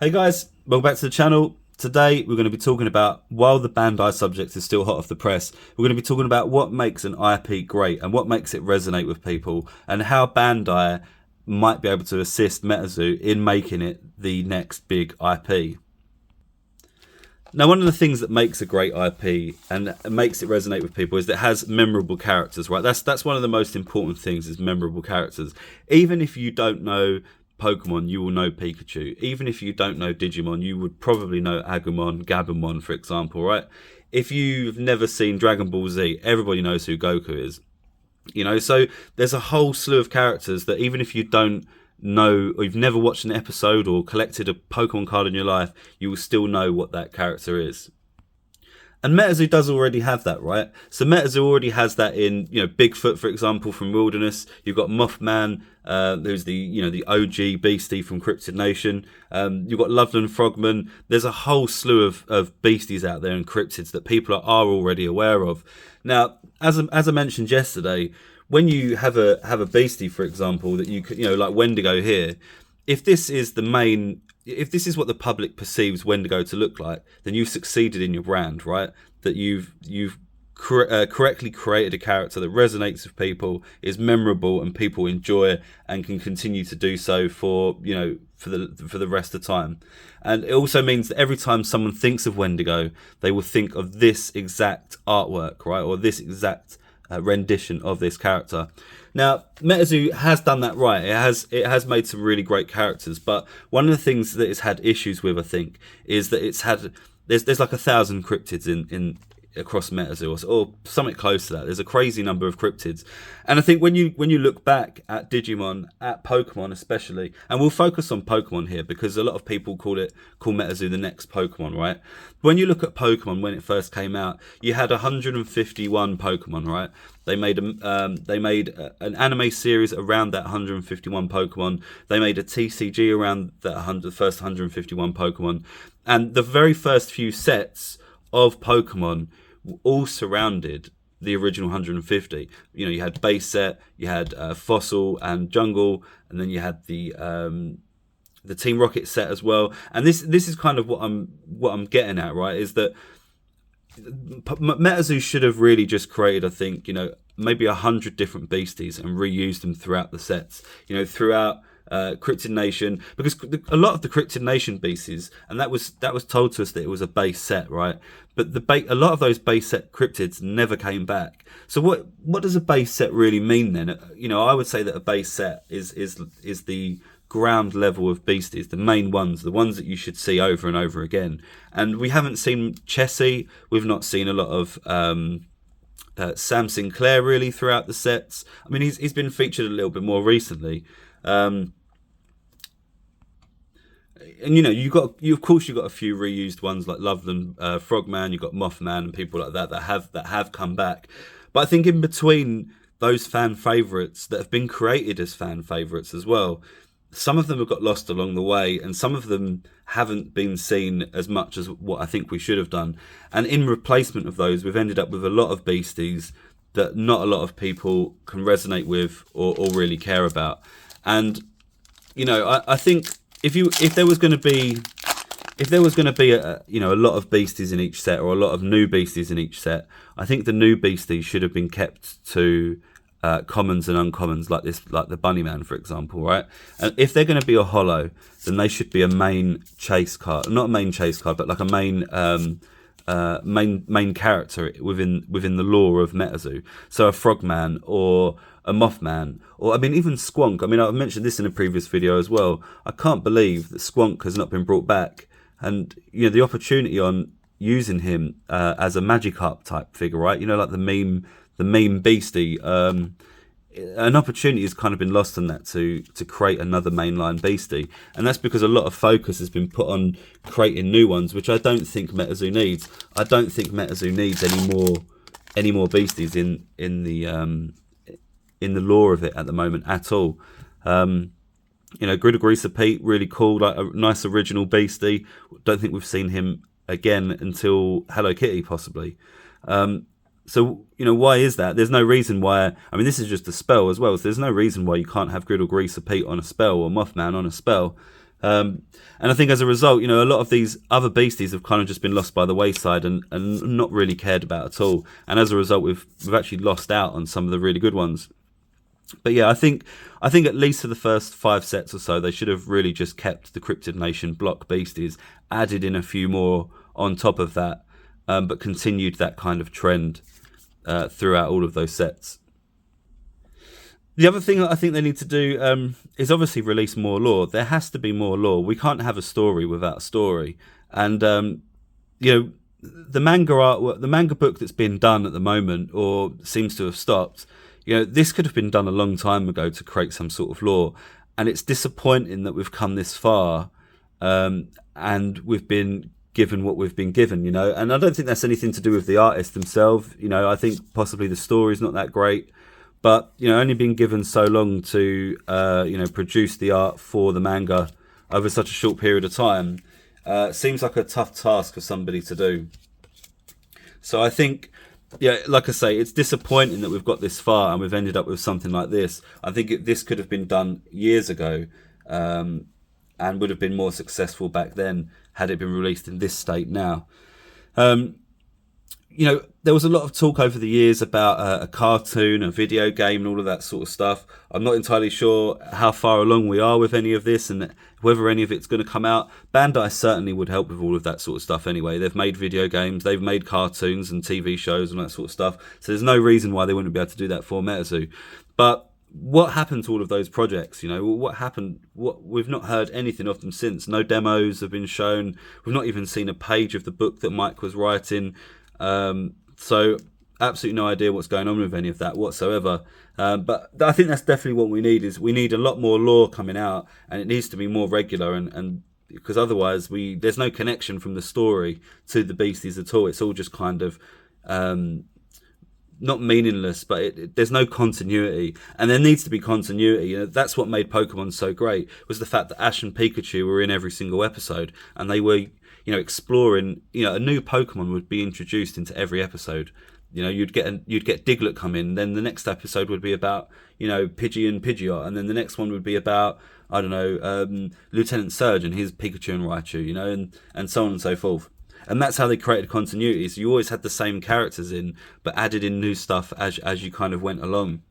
Hey guys, welcome back to the channel. Today we're going to be talking about, while the Bandai subject is still hot off the press, we're going to be talking about what makes an IP great and what makes it resonate with people, and how Bandai might be able to assist Metazoo in making it the next big IP. Now, one of the things that makes a great IP and makes it resonate with people is that it has memorable characters, right? That's one of the most important things, is memorable characters. Even if you don't know Pokemon, you will know Pikachu. Even if you don't know Digimon, you would probably know Agumon, Gabumon, for example, right? If you've never seen Dragon Ball Z, everybody knows who Goku is. You know, so there's a whole slew of characters that even if you don't know, or you've never watched an episode or collected a Pokemon card in your life, you will still know what that character is. And Metazoo does already have that, right? So Metazoo already has that in, Bigfoot, for example, from Wilderness. You've got Mothman, who's the OG beastie from Cryptid Nation. You've got Loveland Frogman. There's a whole slew of beasties out there and cryptids that people are already aware of. Now, as I mentioned yesterday, when you have a beastie, for example, that you could, like Wendigo here, if this is what the public perceives Wendigo to look like, then you've succeeded in your brand, right? That you've correctly created a character that resonates with people, is memorable, and people enjoy, and can continue to do so for the rest of the time. And it also means that every time someone thinks of Wendigo, they will think of this exact artwork, right, or this exact rendition of this character. Now, Metazoo has done that right. It has made some really great characters, but one of the things that it's had issues with, I think, is that there's like 1,000 cryptids in across Metazoo, or something close to that. There's a crazy number of cryptids, and I think when you look back at Digimon, at Pokemon especially, and we'll focus on Pokemon here because a lot of people call Metazoo the next Pokemon, right? When you look at Pokemon when it first came out, you had 151 Pokemon, right? They made an anime series around that 151 Pokemon. They made a TCG around that first 151 Pokemon, and the very first few sets of Pokemon all surrounded the original 150. You had base set, you had fossil and jungle, and then you had the Team Rocket set as well. And this is kind of what I'm getting at, right? Is that Metazoo should have really just created, I think, maybe 100 different beasties and reused them throughout the sets, throughout Cryptid Nation, because a lot of the Cryptid Nation beasties, and that was told to us that it was a base set, right? But a lot of those base set cryptids never came back. So what does a base set really mean then? I would say that a base set is the ground level of beasties, the main ones, the ones that you should see over and over again. And we haven't seen Chessie, we've not seen a lot of Sam Sinclair really throughout the sets. I mean, he's been featured a little bit more recently. And you've got a few reused ones like Loveland Frogman, you've got Mothman and people like that have come back. But I think in between those fan favourites that have been created as fan favourites as well, some of them have got lost along the way, and some of them haven't been seen as much as what I think we should have done. And in replacement of those, we've ended up with a lot of beasties that not a lot of people can resonate with or really care about. And I think if there was going to be a lot of beasties in each set, or a lot of new beasties in each set, I think the new beasties should have been kept to commons and uncommons, like the Bunnyman, for example, right? And if they're going to be a holo, then they should be a main chase card, not a main chase card, but like a main character within the lore of Metazoo. So a Frogman or a Mothman, or even Squonk. I've mentioned this in a previous video as well. I can't believe that Squonk has not been brought back, and the opportunity on using him as a Magikarp type figure, right? Like the meme beastie. An opportunity has kind of been lost on that to create another mainline beastie, and that's because a lot of focus has been put on creating new ones, which I don't think Metazoo needs. I don't think Metazoo needs any more beasties in the lore of it at the moment at all. Griddle Greaser Pete, really cool, like a nice original beastie. Don't think we've seen him again until Hello Kitty, possibly. So, why is that? There's no reason why. This is just a spell as well, so there's no reason why you can't have Griddle Greaser Pete on a spell, or Mothman on a spell. And I think as a result, a lot of these other beasties have kind of just been lost by the wayside and not really cared about at all. And as a result, we've actually lost out on some of the really good ones. But yeah, I think at least for the first 5 sets or so, they should have really just kept the Cryptid Nation block beasties, added in a few more on top of that, but continued that kind of trend throughout all of those sets. The other thing that I think they need to do is obviously release more lore. There has to be more lore. We can't have a story without a story. And the manga art, the manga book that's been done at the moment, or seems to have stopped. This could have been done a long time ago to create some sort of lore. And it's disappointing that we've come this far, and we've been given what we've been given. And I don't think that's anything to do with the artists themselves. I think possibly the story's not that great. But, only being given so long to, produce the art for the manga over such a short period of time seems like a tough task for somebody to do. So I think, like I say, it's disappointing that we've got this far and we've ended up with something like this. I think this could have been done years ago and would have been more successful back then had it been released in this state now. There was a lot of talk over the years about a cartoon, a video game, and all of that sort of stuff. I'm not entirely sure how far along we are with any of this and whether any of it's going to come out. Bandai certainly would help with all of that sort of stuff anyway. They've made video games, they've made cartoons and TV shows and that sort of stuff. So there's no reason why they wouldn't be able to do that for Metazoo. But what happened to all of those projects? What happened? We've not heard anything of them since. No demos have been shown. We've not even seen a page of the book that Mike was writing. So absolutely no idea what's going on with any of that whatsoever. But I think that's definitely what we need. Is we need a lot more lore coming out, and it needs to be more regular. And because otherwise, there's no connection from the story to the beasties at all. It's all just kind of not meaningless, but there's no continuity, and there needs to be continuity. That's what made Pokemon so great, was the fact that Ash and Pikachu were in every single episode, and they were exploring. A new Pokemon would be introduced into every episode. You'd get Diglett come in, then the next episode would be about Pidgey and Pidgeot, and then the next one would be about Lieutenant Surge and his Pikachu and Raichu, and so on and so forth. And that's how they created continuity. So you always had the same characters in, but added in new stuff as you kind of went along.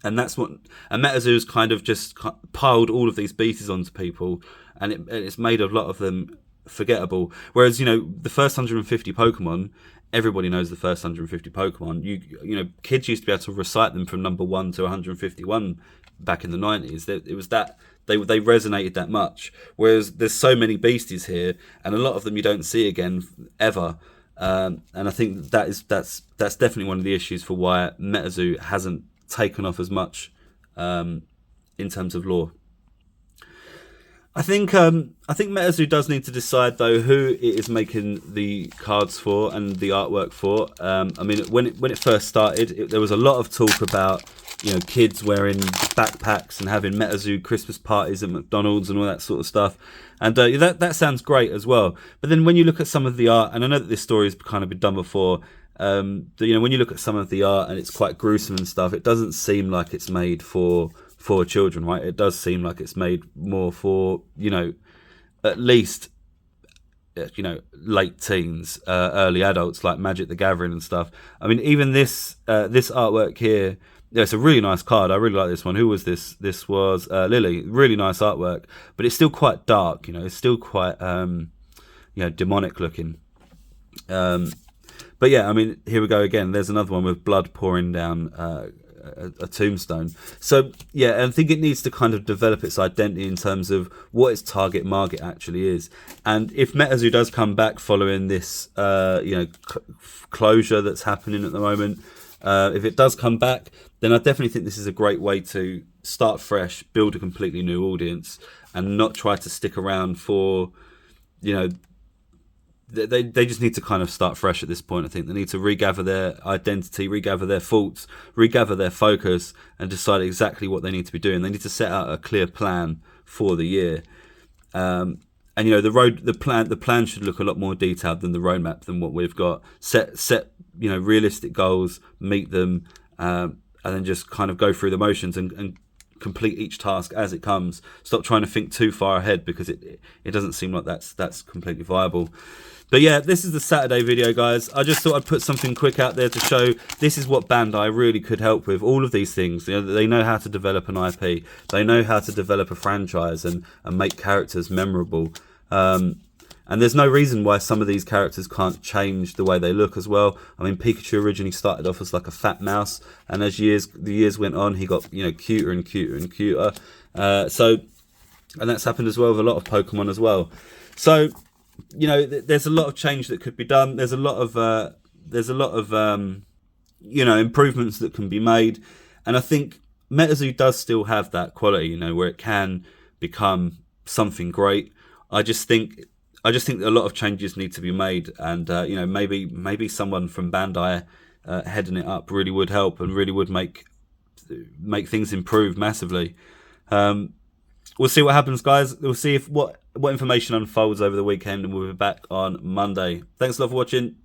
And that's what. And Metazoo's kind of just piled all of these beasties onto people, and it's made a lot of them forgettable. Whereas the first 150 Pokemon, everybody knows the first 150 Pokemon. Kids used to be able to recite them from number 1 to 151 back in the 90s. It was that. They resonated that much, whereas there's so many beasties here, and a lot of them you don't see again ever. And I think that's definitely one of the issues for why Metazoo hasn't taken off as much in terms of lore. I think Metazoo does need to decide though who it is making the cards for and the artwork for. When it first started, there was a lot of talk about kids wearing backpacks and having Metazoo Christmas parties at McDonald's and all that sort of stuff, and that sounds great as well. But then when you look at some of the art, and I know that this story has kind of been done before, when you look at some of the art and it's quite gruesome and stuff, it doesn't seem like it's made for children, right? It does seem like it's made more for at least late teens, early adults, like Magic the Gathering and stuff. Even this artwork here. Yeah, it's a really nice card. I really like this one. Who was this? This was Lily. Really nice artwork, but it's still quite dark. It's still quite demonic looking. But yeah, here we go again. There's another one with blood pouring down a tombstone. So yeah, I think it needs to kind of develop its identity in terms of what its target market actually is. And if Metazoo does come back following this, closure that's happening at the moment. If it does come back, then I definitely think this is a great way to start fresh, build a completely new audience, and not try to stick around for, they just need to kind of start fresh at this point. I think they need to regather their identity, regather their thoughts, regather their focus, and decide exactly what they need to be doing. They need to set out a clear plan for the year. And the plan should look a lot more detailed than the roadmap than what we've got. Set realistic goals, meet them, and then just kind of go through the motions and complete each task as it comes. Stop trying to think too far ahead, because it doesn't seem like that's completely viable. But yeah, this is the Saturday video, guys. I just thought I'd put something quick out there to show this is what Bandai really could help with. All of these things. You know, they know how to develop an IP. They know how to develop a franchise and make characters memorable. And there's no reason why some of these characters can't change the way they look as well. I mean, Pikachu originally started off as like a fat mouse, and as the years went on, he got, you know, cuter and cuter and cuter. And that's happened as well with a lot of Pokemon as well. So, you know, there's a lot of change that could be done. There's a lot of you know, improvements that can be made, and I think Metazoo does still have that quality, you know, where it can become something great. I just think a lot of changes need to be made, and you know, maybe someone from Bandai heading it up really would help and really would make things improve massively. We'll see what happens, guys. We'll see what information unfolds over the weekend, and we'll be back on Monday. Thanks a lot for watching.